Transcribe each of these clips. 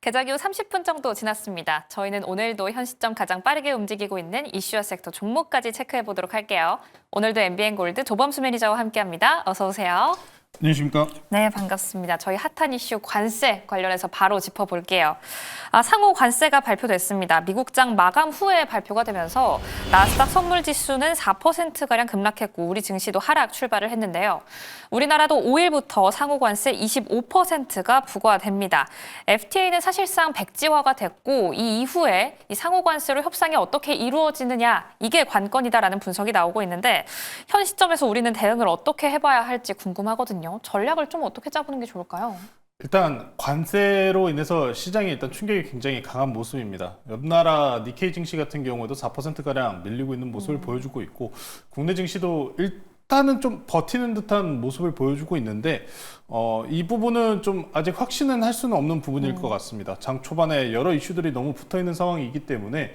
개장 이후 30분 정도 지났습니다. 저희는 오늘도 현 시점 가장 빠르게 움직이고 있는 이슈와 섹터 종목까지 체크해 보도록 할게요. 오늘도 MBN골드 조범수 매니저와 함께합니다. 어서 오세요. 안녕하십니까? 네, 반갑습니다. 저희 핫한 이슈 관세 관련해서 바로 짚어볼게요. 상호 관세가 발표됐습니다. 미국장 마감 후에 발표가 되면서 나스닥 선물지수는 4%가량 급락했고 우리 증시도 하락 출발을 했는데요. 우리나라도 5일부터 상호 관세 25%가 부과됩니다. FTA는 사실상 백지화가 됐고 이 이후에 이 상호 관세로 협상이 어떻게 이루어지느냐 이게 관건이다라는 분석이 나오고 있는데 현 시점에서 우리는 대응을 어떻게 해봐야 할지 궁금하거든요. 전략을 좀 어떻게 짜보는 게 좋을까요? 일단 관세로 인해서 시장에 일단 충격이 굉장히 강한 모습입니다. 옆 나라 니케이 증시 같은 경우에도 4%가량 밀리고 있는 모습을 보여주고 있고 국내 증시도 일단은 좀 버티는 듯한 모습을 보여주고 있는데 이 부분은 좀 아직 확신은 할 수는 없는 부분일 것 같습니다. 장 초반에 여러 이슈들이 너무 붙어있는 상황이기 때문에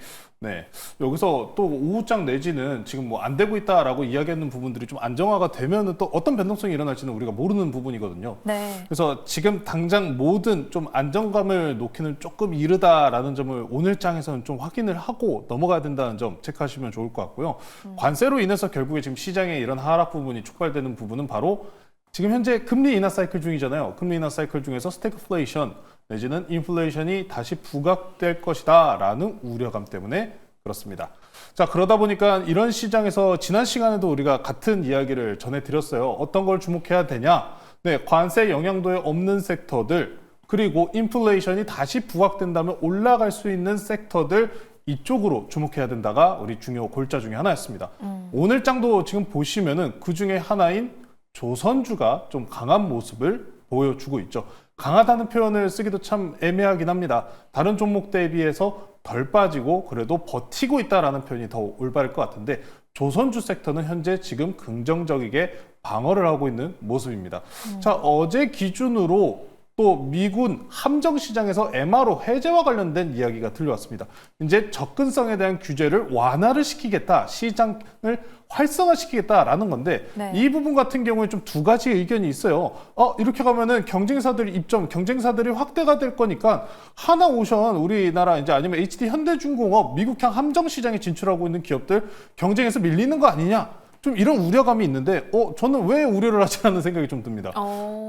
여기서 또 오후장 내지는 지금 뭐 안 되고 있다라고 이야기하는 부분들이 좀 안정화가 되면은 또 어떤 변동성이 일어날지는 우리가 모르는 부분이거든요. 네. 그래서 지금 당장 모든 좀 안정감을 놓기는 조금 이르다라는 점을 오늘 장에서는 좀 확인을 하고 넘어가야 된다는 점 체크하시면 좋을 것 같고요. 관세로 인해서 결국에 지금 시장에 이런 하락 부분이 촉발되는 부분은 바로 지금 현재 금리 인하 사이클 중이잖아요. 금리 인하 사이클 중에서 스태그플레이션 내지는 인플레이션이 다시 부각될 것이다 라는 우려감 때문에 그렇습니다. 자, 그러다 보니까 이런 시장에서 지난 시간에도 우리가 같은 이야기를 전해드렸어요. 어떤 걸 주목해야 되냐? 관세 영향도에 없는 섹터들 그리고 인플레이션이 다시 부각된다면 올라갈 수 있는 섹터들 이쪽으로 주목해야 된다가 우리 중요 골자 중에 하나였습니다. 오늘 장도 지금 보시면은 그 중에 하나인 조선주가 좀 강한 모습을 보여주고 있죠. 강하다는 표현을 쓰기도 참 애매하긴 합니다. 다른 종목 대비해서 덜 빠지고 그래도 버티고 있다라는 표현이 더 올바를 것 같은데 조선주 섹터는 현재 지금 긍정적이게 방어를 하고 있는 모습입니다. 자, 어제 기준으로 또 미군 함정 시장에서 MRO 해제와 관련된 이야기가 들려왔습니다. 이제 접근성에 대한 규제를 완화를 시키겠다, 시장을 활성화시키겠다라는 건데 이 부분 같은 경우에 좀 두 가지 의견이 있어요. 이렇게 가면은 경쟁사들이 확대가 될 거니까 하나오션 우리나라 이제 아니면 HD 현대중공업 미국향 함정 시장에 진출하고 있는 기업들 경쟁에서 밀리는 거 아니냐? 좀 이런 우려감이 있는데 저는 왜 우려를 하지 않는 생각이 좀 듭니다.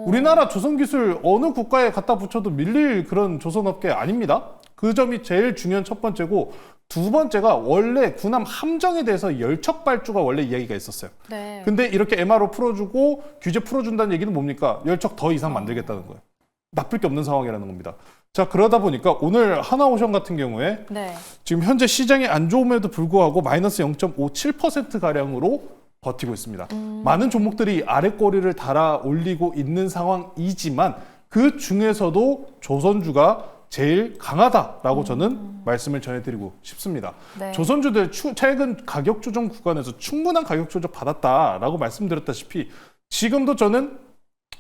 우리나라 조선기술 어느 국가에 갖다 붙여도 밀릴 그런 조선업계 아닙니다. 그 점이 제일 중요한 첫 번째고 두 번째가 원래 군함 함정에 대해서 열척발주가 원래 이야기가 있었어요. 네. 근데 이렇게 MRO 풀어주고 규제 풀어준다는 얘기는 뭡니까? 열척 더 이상 만들겠다는 거예요. 나쁠 게 없는 상황이라는 겁니다. 자, 그러다 보니까 오늘 하나오션 같은 경우에 지금 현재 시장이 안 좋음에도 불구하고 마이너스 0.57%가량으로 버티고 있습니다. 많은 종목들이 아래 꼬리를 달아 올리고 있는 상황이지만 그 중에서도 조선주가 제일 강하다라고 저는 말씀을 전해드리고 싶습니다. 조선주들 최근 가격 조정 구간에서 충분한 가격 조정 받았다라고 말씀드렸다시피 지금도 저는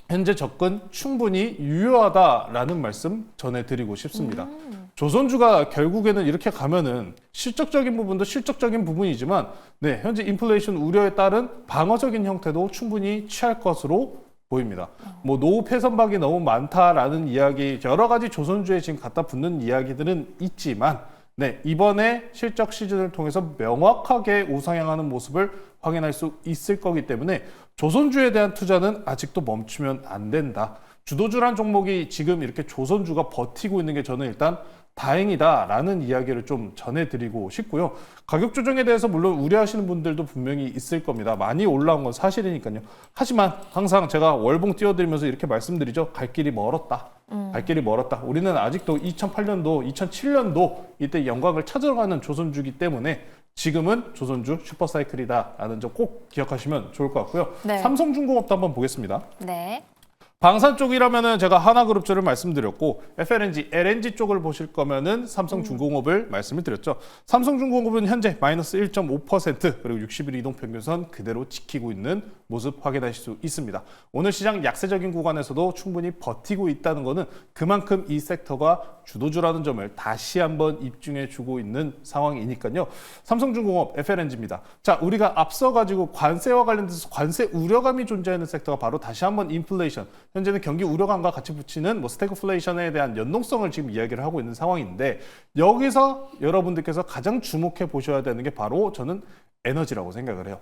현재 접근 충분히 유효하다라는 말씀 전해드리고 싶습니다. 조선주가 결국에는 이렇게 가면은 실적적인 부분도 실적적인 부분이지만 현재 인플레이션 우려에 따른 방어적인 형태도 충분히 취할 것으로 보입니다. 뭐 노후 패선박이 너무 많다라는 이야기 여러 가지 조선주에 지금 갖다 붙는 이야기들은 있지만 이번에 실적 시즌을 통해서 명확하게 우상향하는 모습을 확인할 수 있을 거기 때문에 조선주에 대한 투자는 아직도 멈추면 안 된다. 주도주란 종목이 지금 이렇게 조선주가 버티고 있는 게 저는 일단 다행이다라는 이야기를 좀 전해드리고 싶고요. 가격 조정에 대해서 물론 우려하시는 분들도 분명히 있을 겁니다. 많이 올라온 건 사실이니까요. 하지만 항상 제가 월봉 띄워드리면서 이렇게 말씀드리죠. 갈 길이 멀었다. 갈 길이 멀었다. 우리는 아직도 2008년도, 2007년도 이때 영광을 찾아가는 조선주기 때문에 지금은 조선주 슈퍼사이클이다라는 점 꼭 기억하시면 좋을 것 같고요. 삼성중공업도 한번 보겠습니다. 방산 쪽이라면은 제가 하나그룹주를 말씀드렸고 FLNG, LNG 쪽을 보실 거면은 삼성중공업을 말씀을 드렸죠. 삼성중공업은 현재 마이너스 1.5% 그리고 60일 이동평균선 그대로 지키고 있는 모습 확인하실 수 있습니다. 오늘 시장 약세적인 구간에서도 충분히 버티고 있다는 것은 그만큼 이 섹터가 주도주라는 점을 다시 한번 입증해 주고 있는 상황이니까요. 삼성중공업, FLNG입니다. 자, 우리가 앞서 가지고 관세와 관련돼서 관세 우려감이 존재하는 섹터가 바로 다시 한번 인플레이션, 현재는 경기 우려감과 같이 붙이는 뭐 스태그플레이션에 대한 연동성을 지금 이야기를 하고 있는 상황인데 여기서 여러분들께서 가장 주목해 보셔야 되는 게 바로 저는 에너지라고 생각을 해요.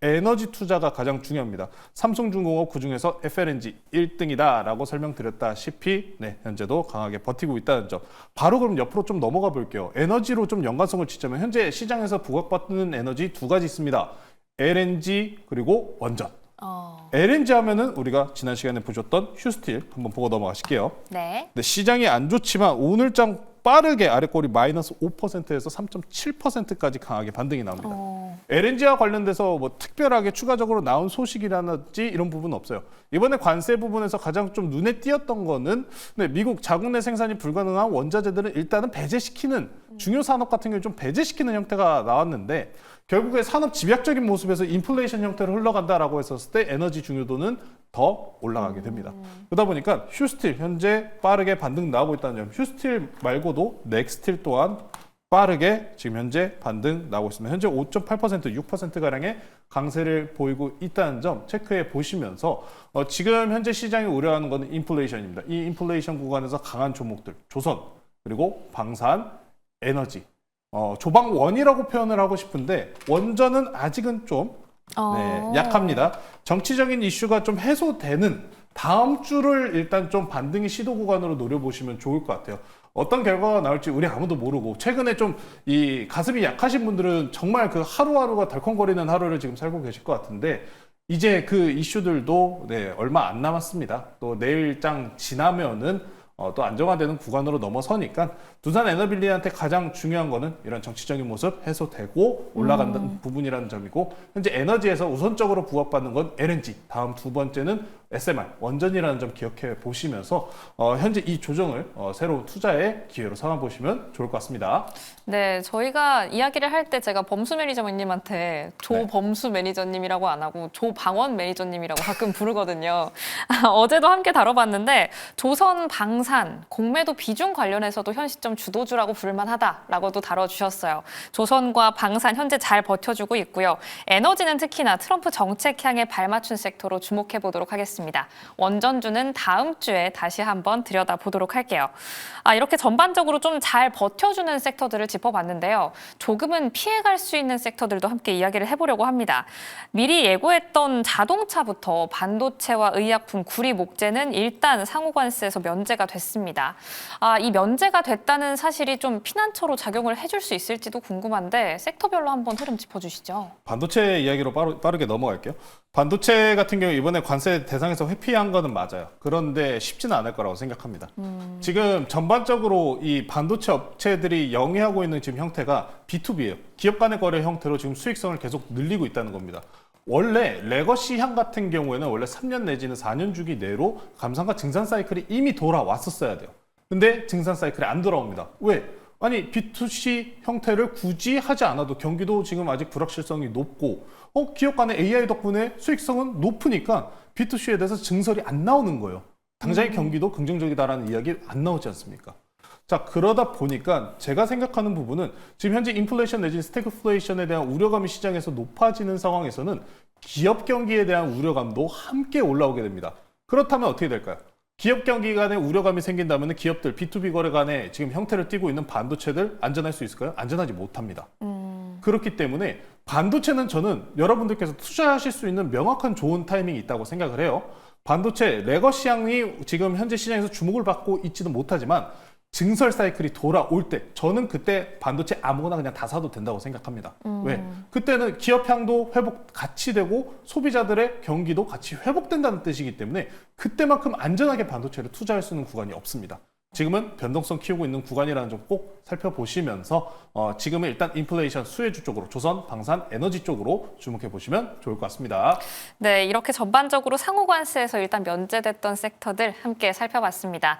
에너지 투자가 가장 중요합니다. 삼성중공업 그중에서 FLNG 1등이다라고 설명드렸다시피 현재도 강하게 버티고 있다는 점. 바로 그럼 옆으로 좀 넘어가 볼게요. 에너지로 좀 연관성을 짓자면 현재 시장에서 부각받는 에너지 두 가지 있습니다. LNG 그리고 원전. LNG 하면은 우리가 지난 시간에 보셨던 휴스틸 한번 보고 넘어가실게요. 네. 근데 시장이 안 좋지만 오늘장 빠르게 아래꼬리 마이너스 5%에서 3.7%까지 강하게 반등이 나옵니다. LNG와 관련돼서 뭐 특별하게 추가적으로 나온 소식이라든지 이런 부분은 없어요. 이번에 관세 부분에서 가장 좀 눈에 띄었던 거는 미국 자국 내 생산이 불가능한 원자재들은 일단은 배제시키는 중요 산업 같은 경우에 좀 배제시키는 형태가 나왔는데 결국에 산업 집약적인 모습에서 인플레이션 형태로 흘러간다라고 했었을 때 에너지 중요도는 더 올라가게 됩니다. 그러다 보니까 휴스틸 현재 빠르게 반등 나오고 있다는 점. 휴스틸 말고도 넥스틸 또한 빠르게 지금 현재 반등 나오고 있습니다. 현재 5.8%, 6%가량의 강세를 보이고 있다는 점 체크해 보시면서 지금 현재 시장이 우려하는 것은 인플레이션입니다. 이 인플레이션 구간에서 강한 종목들, 조선, 그리고 방산, 에너지, 조방원이라고 표현을 하고 싶은데 원전은 아직은 좀 약합니다. 정치적인 이슈가 좀 해소되는 다음 주를 일단 좀 반등의 시도 구간으로 노려보시면 좋을 것 같아요. 어떤 결과가 나올지 우리 아무도 모르고 최근에 좀 이 가슴이 약하신 분들은 정말 그 하루하루가 덜컹거리는 하루를 지금 살고 계실 것 같은데 이제 그 이슈들도 얼마 안 남았습니다. 또 내일장 지나면은 또 안정화되는 구간으로 넘어서니까 두산 에너빌리한테 가장 중요한 거는 이런 정치적인 모습 해소되고 올라간다는 부분이라는 점이고 현재 에너지에서 우선적으로 부각받는 건 LNG, 다음 두 번째는 SMR, 원전이라는 점 기억해 보시면서 현재 이 조정을 새로운 투자의 기회로 삼아 보시면 좋을 것 같습니다. 네, 저희가 이야기를 할 때 제가 범수 매니저님한테 조범수 매니저님이라고 안 하고 조방원 매니저님이라고 가끔 부르거든요. 어제도 함께 다뤄봤는데 조선 방산, 공매도 비중 관련해서도 현 시점 주도주라고 부를만하다라고도 다뤄주셨어요. 조선과 방산 현재 잘 버텨주고 있고요. 에너지는 특히나 트럼프 정책 향에 발맞춘 섹터로 주목해 보도록 하겠습니다. 원전주는 다음 주에 다시 한번 들여다보도록 할게요. 이렇게 전반적으로 좀 잘 버텨주는 섹터들을 짚어봤는데요. 조금은 피해갈 수 있는 섹터들도 함께 이야기를 해보려고 합니다. 미리 예고했던 자동차부터 반도체와 의약품, 구리, 목재는 일단 상호관세에서 면제가 됐습니다. 이 면제가 됐다는 사실이 좀 피난처로 작용을 해줄 수 있을지도 궁금한데 섹터별로 한번 흐름 짚어주시죠. 반도체 이야기로 빠르게 넘어갈게요. 반도체 같은 경우 이번에 관세 대상에서 회피한 거는 맞아요. 그런데 쉽지는 않을 거라고 생각합니다. 지금 전반적으로 이 반도체 업체들이 영위하고 있는 지금 형태가 B2B예요. 기업 간의 거래 형태로 지금 수익성을 계속 늘리고 있다는 겁니다. 원래 레거시향 같은 경우에는 원래 3년 내지는 4년 주기 내로 감산과 증산 사이클이 이미 돌아왔었어야 돼요. 근데 증산 사이클이 안 돌아옵니다. 왜? 아니 B2C 형태를 굳이 하지 않아도 경기도 지금 아직 불확실성이 높고 기업 간의 AI 덕분에 수익성은 높으니까 B2C에 대해서 증설이 안 나오는 거예요. 당장의 경기도 긍정적이다라는 이야기 안 나오지 않습니까? 자, 그러다 보니까 제가 생각하는 부분은 지금 현재 인플레이션 내지는 스태그플레이션에 대한 우려감이 시장에서 높아지는 상황에서는 기업 경기에 대한 우려감도 함께 올라오게 됩니다. 그렇다면 어떻게 될까요? 기업 경기 간에 우려감이 생긴다면 기업들 B2B 거래 간에 지금 형태를 띠고 있는 반도체들 안전할 수 있을까요? 안전하지 못합니다. 그렇기 때문에 반도체는 저는 여러분들께서 투자하실 수 있는 명확한 좋은 타이밍이 있다고 생각을 해요. 반도체 레거시향이 지금 현재 시장에서 주목을 받고 있지는 못하지만 증설 사이클이 돌아올 때 저는 그때 반도체 아무거나 그냥 다 사도 된다고 생각합니다. 왜? 그때는 기업향도 회복 같이 되고 소비자들의 경기도 같이 회복된다는 뜻이기 때문에 그때만큼 안전하게 반도체를 투자할 수 있는 구간이 없습니다. 지금은 변동성 키우고 있는 구간이라는 점 꼭 살펴보시면서 지금은 일단 인플레이션 수혜주 쪽으로 조선, 방산, 에너지 쪽으로 주목해 보시면 좋을 것 같습니다. 네, 이렇게 전반적으로 상호관세에서 일단 면제됐던 섹터들 함께 살펴봤습니다.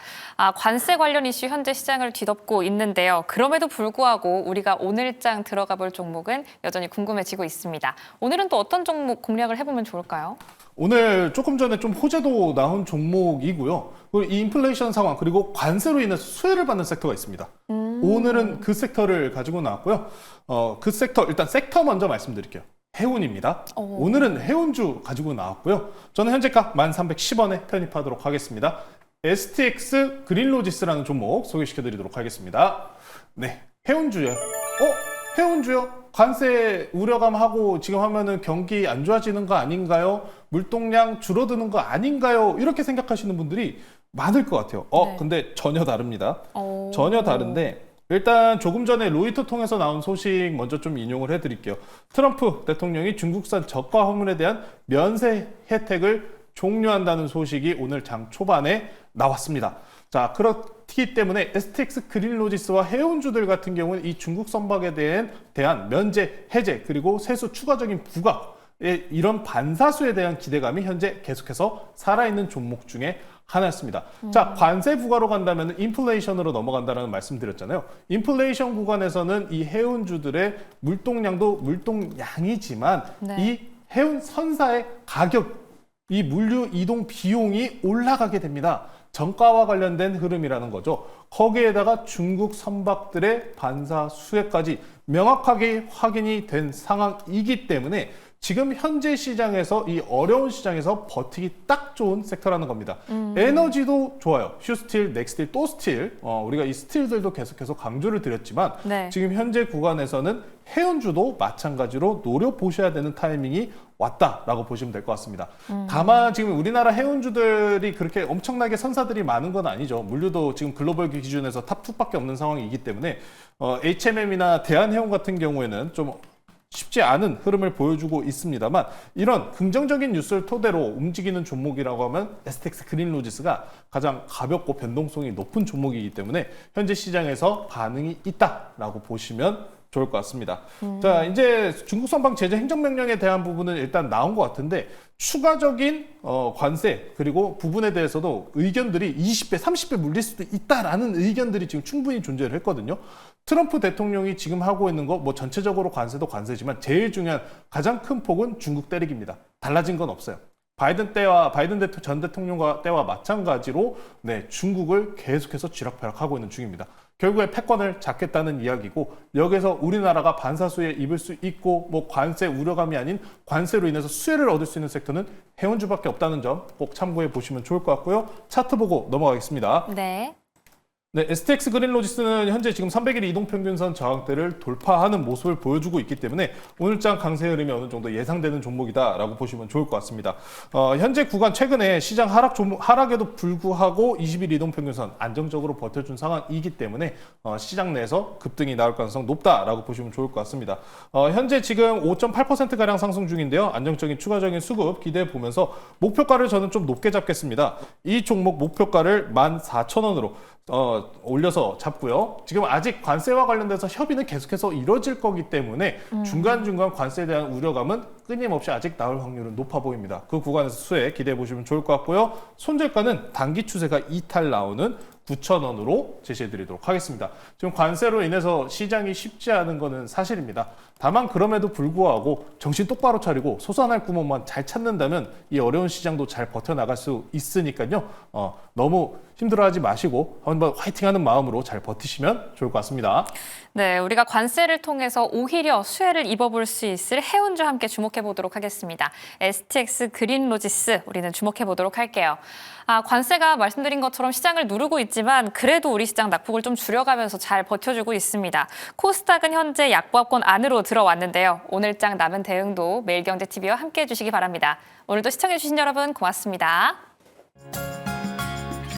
관세 관련 이슈 현재 시장을 뒤덮고 있는데요. 그럼에도 불구하고 우리가 오늘장 들어가 볼 종목은 여전히 궁금해지고 있습니다. 오늘은 또 어떤 종목 공략을 해보면 좋을까요? 오늘 조금 전에 좀 호재도 나온 종목이고요. 그리고 이 인플레이션 상황 그리고 관세로 인해서 수혜를 받는 섹터가 있습니다. 오늘은 그 섹터를 가지고 나왔고요. 그 섹터 일단 섹터 먼저 말씀드릴게요. 해운입니다. 오늘은 해운주 가지고 나왔고요. 저는 현재가 1310원에 편입하도록 하겠습니다. STX 그린로지스라는 종목 소개시켜드리도록 하겠습니다. 네, 해운주요. 해운주요? 관세 우려감하고 지금 하면은 경기 안 좋아지는 거 아닌가요? 물동량 줄어드는 거 아닌가요? 이렇게 생각하시는 분들이 많을 것 같아요. 네. 근데 전혀 다릅니다. 전혀 다른데 일단 조금 전에 로이터 통해서 나온 소식 먼저 좀 인용을 해드릴게요. 트럼프 대통령이 중국산 저가 화물에 대한 면세 혜택을 종료한다는 소식이 오늘 장 초반에 나왔습니다. 자, 그렇기 때문에 STX 그린로지스와 해운주들 같은 경우는 이 중국 선박에 대한 면제, 해제, 그리고 세수 추가적인 부과 이런 반사수에 대한 기대감이 현재 계속해서 살아있는 종목 중에 하나였습니다. 자, 관세 부과로 간다면 인플레이션으로 넘어간다는 말씀 드렸잖아요. 인플레이션 구간에서는 이 해운주들의 물동량도 물동량이지만 네. 이 해운 선사의 가격, 이 물류 이동 비용이 올라가게 됩니다. 정가와 관련된 흐름이라는 거죠. 거기에다가 중국 선박들의 반사 수혜까지 명확하게 확인이 된 상황이기 때문에 지금 현재 시장에서 이 어려운 시장에서 버티기 딱 좋은 섹터라는 겁니다. 에너지도 좋아요. 휴스틸, 넥스틸, 또 스틸. 우리가 이 스틸들도 계속해서 강조를 드렸지만 네. 지금 현재 구간에서는 해운주도 마찬가지로 노려보셔야 되는 타이밍이 왔다라고 보시면 될 것 같습니다. 다만 지금 우리나라 해운주들이 그렇게 엄청나게 선사들이 많은 건 아니죠. 물류도 지금 글로벌 기준에서 탑 2밖에 없는 상황이기 때문에 HMM이나 대한해운 같은 경우에는 좀 쉽지 않은 흐름을 보여주고 있습니다만 이런 긍정적인 뉴스를 토대로 움직이는 종목이라고 하면 STX 그린로지스가 가장 가볍고 변동성이 높은 종목이기 때문에 현재 시장에서 반응이 있다라고 보시면 좋을 것 같습니다. 자, 이제 중국 선박 제재 행정명령에 대한 부분은 일단 나온 것 같은데 추가적인 관세 그리고 부분에 대해서도 의견들이 20배, 30배 물릴 수도 있다라는 의견들이 지금 충분히 존재를 했거든요. 트럼프 대통령이 지금 하고 있는 거 뭐 전체적으로 관세도 관세지만 제일 중요한 가장 큰 폭은 중국 때리기입니다. 달라진 건 없어요. 바이든 전 대통령과 때와 마찬가지로 중국을 계속해서 쥐락펴락하고 있는 중입니다. 결국에 패권을 잡겠다는 이야기고 여기서 우리나라가 반사수에 입을 수 있고 뭐 관세 우려감이 아닌 관세로 인해서 수혜를 얻을 수 있는 섹터는 해운주밖에 없다는 점 꼭 참고해 보시면 좋을 것 같고요. 차트 보고 넘어가겠습니다. 네. 네, STX 그린로지스는 현재 지금 300일 이동평균선 저항대를 돌파하는 모습을 보여주고 있기 때문에 오늘장 강세 흐름이 어느 정도 예상되는 종목이다라고 보시면 좋을 것 같습니다. 현재 구간 최근에 시장 하락에도 불구하고 20일 이동평균선 안정적으로 버텨준 상황이기 때문에 시장 내에서 급등이 나올 가능성 높다라고 보시면 좋을 것 같습니다. 현재 지금 5.8%가량 상승 중인데요. 안정적인 추가적인 수급 기대해 보면서 목표가를 저는 좀 높게 잡겠습니다. 이 종목 목표가를 14,000원으로 올려서 잡고요. 지금 아직 관세와 관련돼서 협의는 계속해서 이루어질 거기 때문에 중간중간 관세에 대한 우려감은 끊임없이 아직 나올 확률은 높아 보입니다. 그 구간에서 수혜 기대해 보시면 좋을 것 같고요. 손절가는 단기 추세가 이탈 나오는 9,000원으로 제시해 드리도록 하겠습니다. 지금 관세로 인해서 시장이 쉽지 않은 것은 사실입니다. 다만 그럼에도 불구하고 정신 똑바로 차리고 솟아날 구멍만 잘 찾는다면 이 어려운 시장도 잘 버텨나갈 수 있으니까요. 너무 힘들어하지 마시고 한번 화이팅하는 마음으로 잘 버티시면 좋을 것 같습니다. 네, 우리가 관세를 통해서 오히려 수혜를 입어볼 수 있을 해운주 함께 주목해 보도록 하겠습니다. STX 그린로지스 우리는 주목해 보도록 할게요. 관세가 말씀드린 것처럼 시장을 누르고 있지만 그래도 우리 시장 낙폭을 좀 줄여가면서 잘 버텨주고 있습니다. 코스닥은 현재 약보합권 안으로 들어왔는데요. 오늘장 남은 대응도 매일경제TV와 함께해 주시기 바랍니다. 오늘도 시청해 주신 여러분 고맙습니다.